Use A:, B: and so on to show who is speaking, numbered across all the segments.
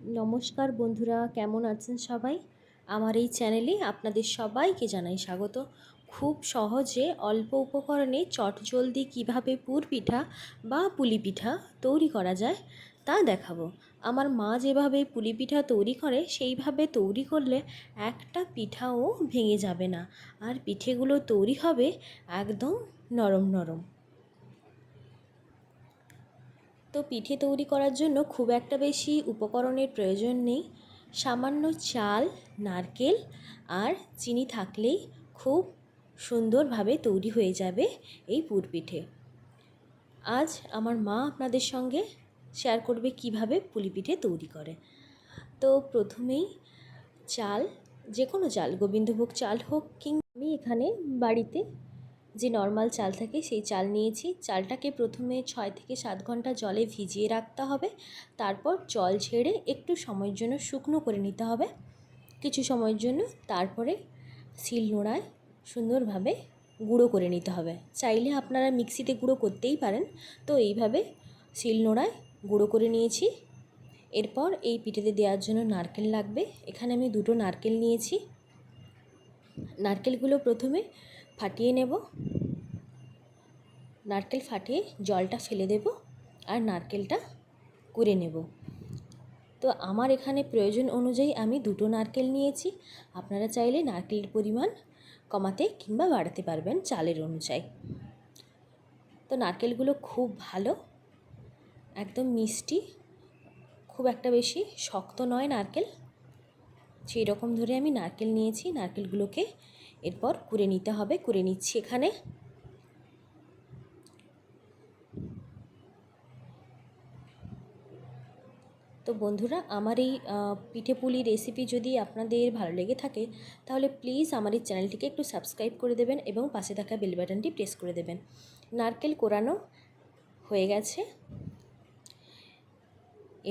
A: নমস্কার বন্ধুরা, কেমন আছেন সবাই? আমার এই চ্যানেলে আপনাদের সবাইকে জানাই স্বাগত। খুব সহজে অল্প উপকরণে চটজলদি কিভাবে পুর পিঠা বা পুলি পিঠা তৈরি করা যায় তা দেখাবো। আমার মা যেভাবে পুলি পিঠা তৈরি করে সেইভাবে তৈরি করলে একটা পিঠাও ভেঙে যাবে না, আর পিঠেগুলো তৈরি হবে একদম নরম নরম। তো পিঠে তৈরি করার জন্য খুব একটা বেশি উপকরণের প্রয়োজন নেই। সামান্য চাল, নারকেল আর চিনি থাকলেই খুব সুন্দরভাবে তৈরি হয়ে যাবে এই পুর পিঠে। আজ আমার মা আপনাদের সঙ্গে শেয়ার করবে কিভাবে পুলি পিঠে তৈরি করে। তো প্রথমেই চাল, যে কোনো চাল, গোবিন্দভোগ চাল হোক কিংবা আমি এখানে বাড়িতে যে নর্মাল চাল থাকে সেই চাল নিয়েছি। চালটাকে প্রথমে 6 থেকে 7 ঘন্টা জলে ভিজিয়ে রাখতে হবে। তারপর জল ঝেড়ে একটু সময়ের জন্য শুকনো করে নিতে হবে কিছু সময়ের জন্য। তারপরে শিলনোড়ায় সুন্দরভাবে গুঁড়ো করে নিতে হবে। চাইলে আপনারা মিক্সিতে গুঁড়ো করতেই পারেন। তো এইভাবে শিলনোড়ায় গুঁড়ো করে নিয়েছি। এরপর এই পিঠেতে দেওয়ার জন্য নারকেল লাগবে। এখানে আমি 2টো নারকেল নিয়েছি। নারকেলগুলো প্রথমে ফাটিয়ে নেব। নারকেল ফাটিয়ে জলটা ফেলে দেব আর নারকেলটা কুড়ে নেব। তো আমার এখানে প্রয়োজন অনুযায়ী আমি 2টো নারকেল নিয়েছি। আপনারা চাইলে নারকেলের পরিমাণ কমাতে কিংবা বাড়াতে পারবেন চালের অনুযায়ী। তো নারকেলগুলো খুব ভালো, একদম মিষ্টি, খুব একটা বেশি শক্ত নয় নারকেল, সেই রকম ধরে আমি নারকেল নিয়েছি। নারকেলগুলোকে এরপর কুড়ে নিতে হবে। কুড়ে নিচ্ছি এখানে। তো বন্ধুরা, আমার এই পিঠে পুলি রেসিপি যদি আপনাদের ভালো লেগে থাকে তাহলে প্লিজ আমার এই চ্যানেলটিকে একটু সাবস্ক্রাইব করে দেবেন এবং পাশে থাকা বেল বাটনটি প্রেস করে দেবেন। নারকেল কোরানো হয়ে গেছে।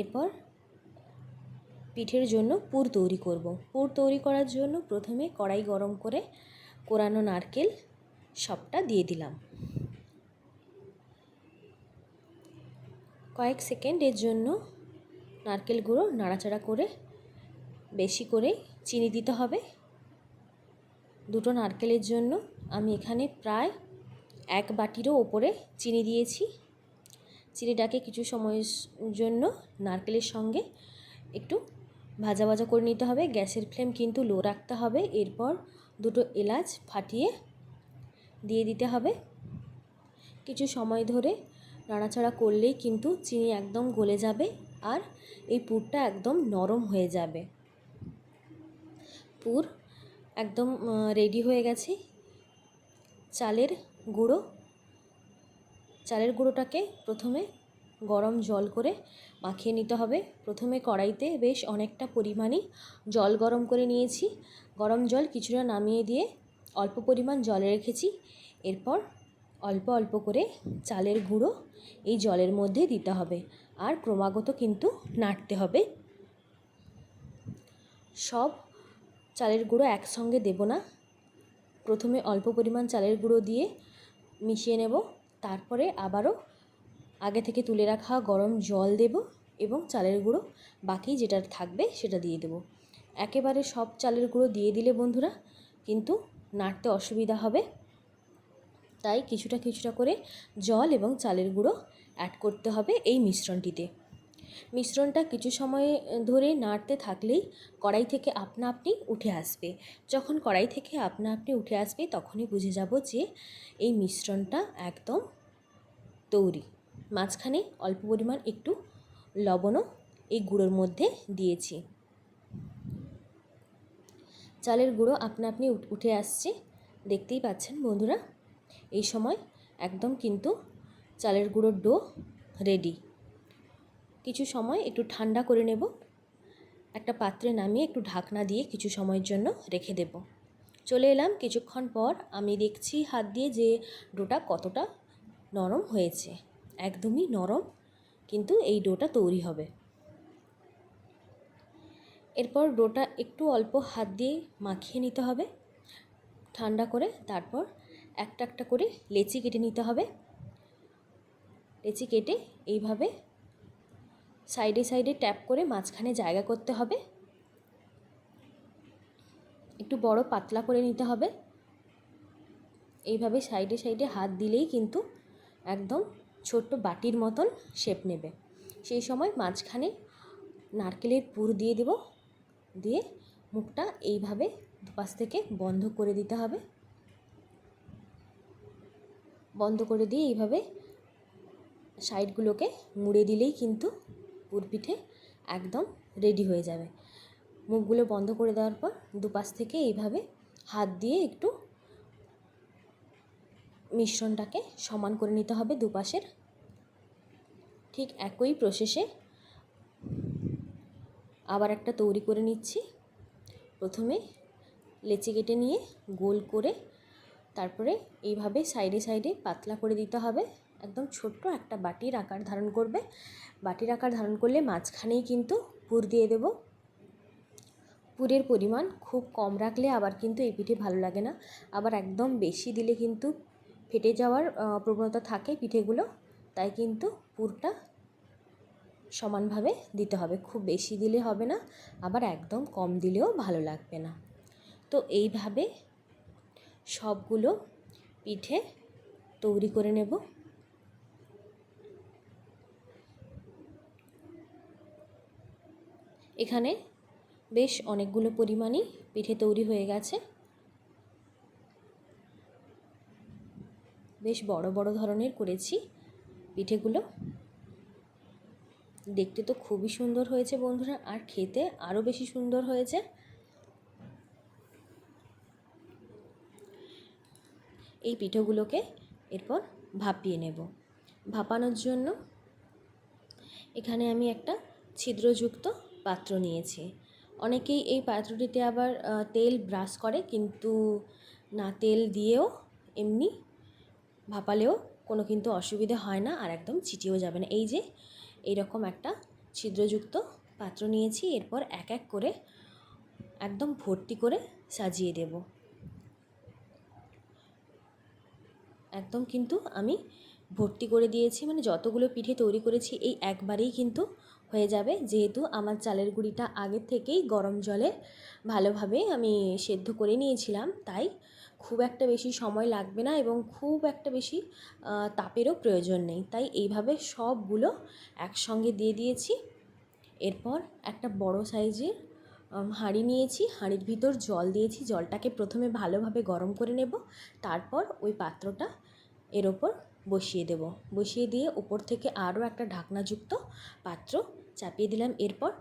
A: এরপর পিঠের জন্য পুর তৈরি করব। পুর তৈরি করার জন্য প্রথমে কড়াই গরম করে কোরানো নারকেল সবটা দিয়ে দিলাম। কয়েক সেকেন্ডের জন্য নারকেল গুঁড়ো নাড়াচাড়া করে বেশি করে চিনি দিতে হবে। 2টো নারকেলের জন্য আমি এখানে প্রায় 1 বাটিরও ওপরে চিনি দিয়েছি। চিনিটাকে কিছু সময়ের জন্য নারকেলের সঙ্গে একটু ভাজা ভাজা করে নিতে হবে। গ্যাসের ফ্লেম কিন্তু লো রাখতে হবে। এরপর 2টো এলাচ ফাটিয়ে দিয়ে দিতে হবে। কিছু সময় ধরে নাড়াচাড়া করলেই কিন্তু চিনি একদম গলে যাবে আর এই পুরটা একদম নরম হয়ে যাবে। পুর একদম রেডি হয়ে গেছে। চালের গুঁড়োটাকে প্রথমে গরম জল করে মাখিয়ে নিতে হবে। প্রথমে কড়াইতে বেশ অনেকটা পরিমাণই জল গরম করে নিয়েছি। গরম জল কিছুটা নামিয়ে দিয়ে অল্প পরিমাণ জলে রেখেছি। এরপর অল্প অল্প করে চালের গুঁড়ো এই জলের মধ্যে দিতে হবে আর ক্রমাগত কিন্তু নাড়তে হবে। সব চালের গুঁড়ো একসঙ্গে দেব না। প্রথমে অল্প পরিমাণ চালের গুঁড়ো দিয়ে মিশিয়ে নেব। তারপরে আবারও আগে থেকে তুলে রাখা গরম জল দেব এবং চালের গুঁড়ো বাকি যেটা থাকবে সেটা দিয়ে দেব। একেবারে সব চালের গুঁড়ো দিয়ে দিলে বন্ধুরা কিন্তু নাড়তে অসুবিধা হবে। তাই কিছুটা কিছুটা করে জল এবং চালের গুঁড়ো অ্যাড করতে হবে এই মিশ্রণটিতে। মিশ্রণটা কিছু সময় ধরে নাড়তে থাকলেই কড়াই থেকে আপনা আপনি উঠে আসবে। যখন কড়াই থেকে আপনা আপনি উঠে আসবে তখনই বুঝে যাব যে এই মিশ্রণটা একদম তৈরি। মাঝখানে অল্প পরিমাণ একটু লবণও এই গুঁড়োর মধ্যে দিয়েছি। চালের গুঁড়ো আপনা আপনি উঠে আসছে, দেখতেই পাচ্ছেন বন্ধুরা। এই সময় একদম কিন্তু চালের গুঁড়োর ডো রেডি। কিছু সময় একটু ঠান্ডা করে নেব। একটা পাত্রে নামিয়ে একটু ঢাকনা দিয়ে কিছু সময়ের জন্য রেখে দেব। চলে এলাম কিছুক্ষণ পর। আমি দেখছি হাত দিয়ে যে ডোটা কতটা নরম হয়েছে। একদমই নরম কিন্তু এই ডোটা তৈরি হবে। এরপর ডোটা একটু অল্প হাত দিয়ে মাখিয়ে নিতে হবে ঠান্ডা করে। তারপর একটা একটা করে লেচি কেটে নিতে হবে। লেচি কেটে এইভাবে সাইডে সাইডে ট্যাপ করে মাঝখানে জায়গা করতে হবে, একটু বড় পাতলা করে নিতে হবে। এইভাবে সাইডে সাইডে হাত দিলেই কিন্তু একদম ছোট্ট বাটির মতন শেপ নেবে। সেই সময় মাঝখানে নারকেলের পুর দিয়ে দেব, দিয়ে মুখটা এইভাবে দুপাশ থেকে বন্ধ করে দিতে হবে। বন্ধ করে দিয়ে এইভাবে সাইডগুলোকে মুড়ে দিলেই কিন্তু পুরপিঠে একদম রেডি হয়ে যাবে। মুখগুলো বন্ধ করে দেওয়ার পর দুপাশ থেকে এইভাবে হাত দিয়ে একটু মিশ্রণটাকে সমান করে নিতে হবে দুপাশের। ঠিক একই প্রসেসে আবার একটা তৈরি করে নিচ্ছি। প্রথমে লেচি কেটে নিয়ে গোল করে তারপরে এইভাবে সাইডে সাইডে পাতলা করে দিতে হবে। একদম ছোট্ট একটা বাটির আকার ধারণ করবে। বাটির আকার ধারণ করলে মাঝখানেই কিন্তু পুর দিয়ে দেব। পুরের পরিমাণ খুব কম রাখলে আবার কিন্তু এই পিঠে ভালো লাগে না, আবার একদম বেশি দিলে কিন্তু ফেটে যাওয়ার প্রবণতা থাকে পিঠেগুলো। তাই কিন্তু পুরটা সমানভাবে দিতে হবে, খুব বেশি দিলে হবে না, আবার একদম কম দিলেও ভালো লাগবে না। তো এইভাবে সবগুলো পিঠে তৈরি করে নেব। এখানে বেশ অনেকগুলো পরিমাণই পিঠে তৈরি হয়ে গেছে। বেশ বড় বড় ধরনের করেছি পিঠেগুলো। দেখতে তো খুবই সুন্দর হয়েছে বন্ধুরা, আর খেতে আরও বেশি সুন্দর হয়েছে। এই পিঠেগুলোকে এরপর ভাপিয়ে নেব। ভাপানোর জন্য এখানে আমি একটা ছিদ্রযুক্ত পাত্র নিয়েছি। অনেকেই এই পাত্রটিতে আবার তেল ব্রাশ করে, কিন্তু না, তেল দিয়েও এমনি ভাপালেও কোনো কিন্তু অসুবিধে হয় না, আর একদম ছিটিয়েও যাবে না। এই যে এইরকম একটা ছিদ্রযুক্ত পাত্র নিয়েছি। এরপর এক এক করে একদম ভর্তি করে সাজিয়ে দেব। একদম কিন্তু আমি ভর্তি করে দিয়েছি, মানে যতগুলো পিঠে তৈরি করেছি এই একবারেই কিন্তু হয়ে যাবে। যেহেতু আমার চালের গুঁড়িটা আগের থেকেই গরম জলে ভালোভাবে আমি সেদ্ধ করে নিয়েছিলাম, তাই খুব একটা বেশি সময় লাগবে না এবং খুব একটা বেশি তাপেরও প্রয়োজন নেই। তাই এইভাবে সবগুলো একসঙ্গে দিয়ে দিয়েছি। এরপর একটা বড় সাইজের হাঁড়ি নিয়েছি, হাঁড়ির ভিতর জল দিয়েছি। জলটাকে প্রথমে ভালোভাবে গরম করে নেব, তারপর ওই পাত্রটা এর ওপর বসিয়ে দেব। বসিয়ে দিয়ে উপর থেকে আরও একটা ঢাকনাযুক্ত পাত্র চাপিয়ে দিলাম। এরপর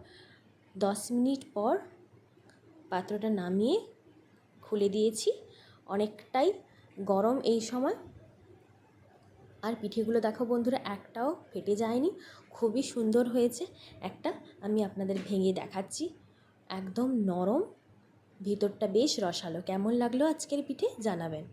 A: 10 মিনিট পর পাত্রটা নামিয়ে খুলে দিয়েছি। অনেকটাই গরম এই সময়। আর পিঠেগুলো দেখো বন্ধুরা, একটাও ফেটে যায়নি, খুবই সুন্দর হয়েছে। একটা আমি আপনাদের ভেঙে দেখাচ্ছি, একদম নরম, ভিতরটা বেশ রসালো। কেমন লাগলো আজকের পিঠে জানাবেন।